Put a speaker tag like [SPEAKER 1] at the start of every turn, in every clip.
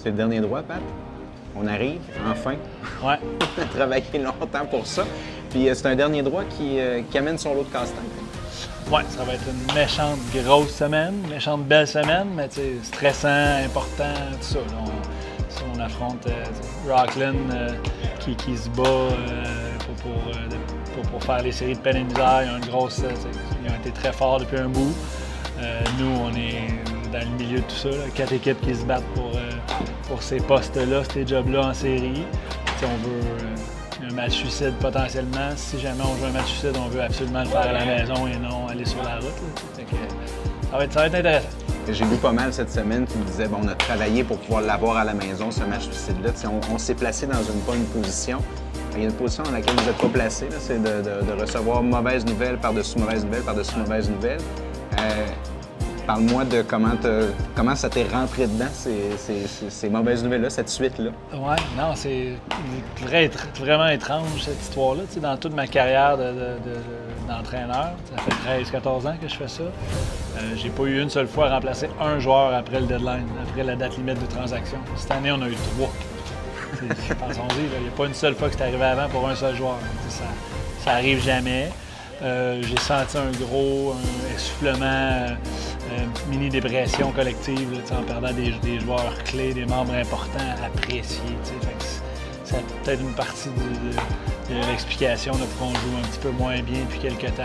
[SPEAKER 1] C'est le dernier droit, Pat. On arrive, enfin.
[SPEAKER 2] Ouais.
[SPEAKER 1] On a travaillé longtemps pour ça. Puis c'est un dernier droit qui amène son lot de casse-tête.
[SPEAKER 2] Ouais, ça va être une méchante grosse semaine, méchante belle semaine, mais tu sais, stressant, important, tout ça. Là, on affronte Rockland qui se bat pour faire les séries de peine et misère. Ils ont une grosse. Ils ont été très forts depuis un bout. Nous, on est dans le milieu de tout ça, là, 4 équipes qui se battent pour ces postes-là, ces jobs-là en série. Si on veut un match suicide potentiellement, si jamais on joue un match suicide, on veut absolument le faire à la maison et non aller sur la route. Ça va être intéressant.
[SPEAKER 1] J'ai lu pas mal cette semaine qui me disait bon, on a travaillé pour pouvoir l'avoir à la maison, ce match suicide-là. On s'est placé dans une bonne position. Il y a une position dans laquelle vous n'êtes pas placé, c'est de recevoir mauvaise nouvelle par-dessus mauvaise nouvelle par-dessus mauvaise nouvelle. Parle-moi de comment ça t'est rentré dedans, ces mauvaises nouvelles-là, cette suite-là.
[SPEAKER 2] Oui, non, c'est vraiment étrange, cette histoire-là. Tu sais, dans toute ma carrière d'entraîneur, ça fait 13-14 ans que je fais ça, j'ai pas eu une seule fois à remplacer un joueur après le deadline, après la date limite de transaction. Cette année, on a eu 3. Pensons-y, il n'y a pas une seule fois que c'est arrivé avant pour un seul joueur. Ça arrive jamais. J'ai senti un essoufflement, mini-dépression collective là, en perdant des joueurs clés, des membres importants, appréciés. C'est peut-être une partie de l'explication de pourquoi on joue un petit peu moins bien depuis quelques temps.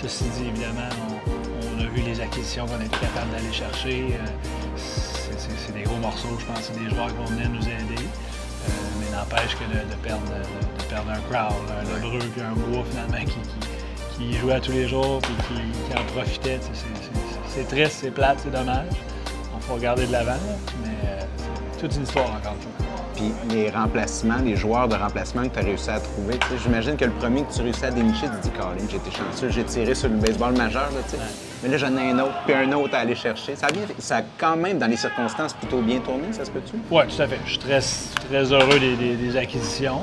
[SPEAKER 2] Ceci dit, évidemment, on a vu les acquisitions qu'on a été capable d'aller chercher. C'est des gros morceaux, je pense, c'est des joueurs qui vont venir nous aider. Mais n'empêche que de perdre un Crowell, un Lebreu puis un Bois, finalement, qui jouait à tous les jours et qui en profitait. C'est triste, c'est plate, c'est dommage. Il faut regarder de l'avant, mais c'est toute une histoire encore une fois.
[SPEAKER 1] Puis les remplacements, les joueurs de remplacement que tu as réussi à trouver, j'imagine que le premier que tu réussis à dénicher, tu te dis, Colin, j'ai été chanceux, j'ai tiré sur le baseball majeur, là, tu sais. Mais là, j'en ai un autre, puis un autre à aller chercher. Ça a quand même, dans les circonstances, plutôt bien tourné, ça se peut-tu?
[SPEAKER 2] Oui, tout à fait. Je suis très heureux des acquisitions.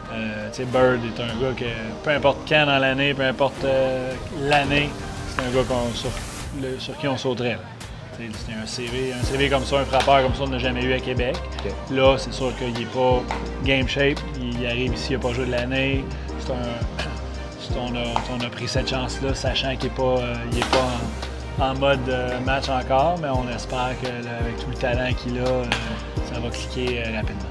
[SPEAKER 2] Tu sais, Bird est un gars que, peu importe quand dans l'année, peu importe l'année, c'est un gars sur qui on sauterait. C'est un CV comme ça, un frappeur comme ça, on n'a jamais eu à Québec. Okay. Là, c'est sûr qu'il n'est pas game shape. Il arrive ici, il n'a pas joué de l'année. On a pris cette chance-là, sachant qu'il n'est pas en mode match encore, mais on espère qu'avec tout le talent qu'il a, ça va cliquer rapidement.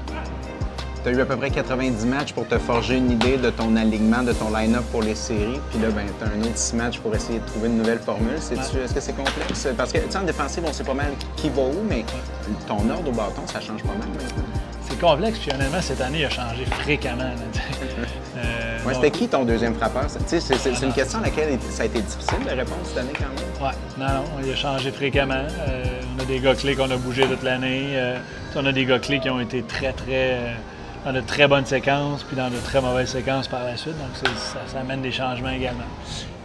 [SPEAKER 1] Tu as eu à peu près 90 matchs pour te forger une idée de ton alignement, de ton line-up pour les séries. Puis là, tu as un autre 6 matchs pour essayer de trouver une nouvelle formule. Est-ce que c'est complexe? Parce que, tu sais, en défensive, on sait pas mal qui va où, mais ton ordre au bâton, ça change pas mal maintenant.
[SPEAKER 2] C'est complexe, puis honnêtement, cette année, il a changé fréquemment.
[SPEAKER 1] C'était qui ton deuxième frappeur? C'est une question à laquelle ça a été difficile de répondre cette année quand même.
[SPEAKER 2] Oui, non, il a changé fréquemment. On a des gars clés qu'on a bougés toute l'année. On a des gars clés qui ont été dans de très bonnes séquences, puis dans de très mauvaises séquences par la suite. Donc, ça amène des changements également.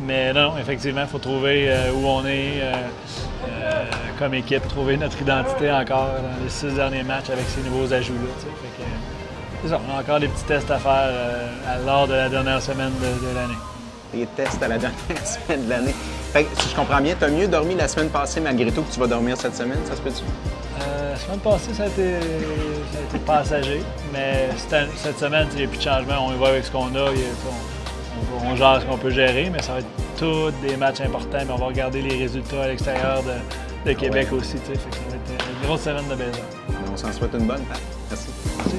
[SPEAKER 2] Mais non, effectivement, il faut trouver où on est comme équipe, trouver notre identité encore dans les 6 derniers matchs avec ces nouveaux ajouts-là. C'est ça, on a encore des petits tests à faire lors de la dernière semaine de l'année.
[SPEAKER 1] Les tests à la dernière semaine de l'année. Fait que, si je comprends bien, tu as mieux dormi la semaine passée malgré tout que tu vas dormir cette semaine, ça se peut-tu?
[SPEAKER 2] La semaine passée, ça a été passager, mais cette semaine, il n'y a plus de changement. On y va avec ce qu'on a, on gère ce qu'on peut gérer, mais ça va être tous des matchs importants. Mais on va regarder les résultats à l'extérieur de Québec aussi. Fait que ça va être une grosse semaine de baseball.
[SPEAKER 1] On s'en souhaite une bonne, Pat. Merci.
[SPEAKER 2] Merci.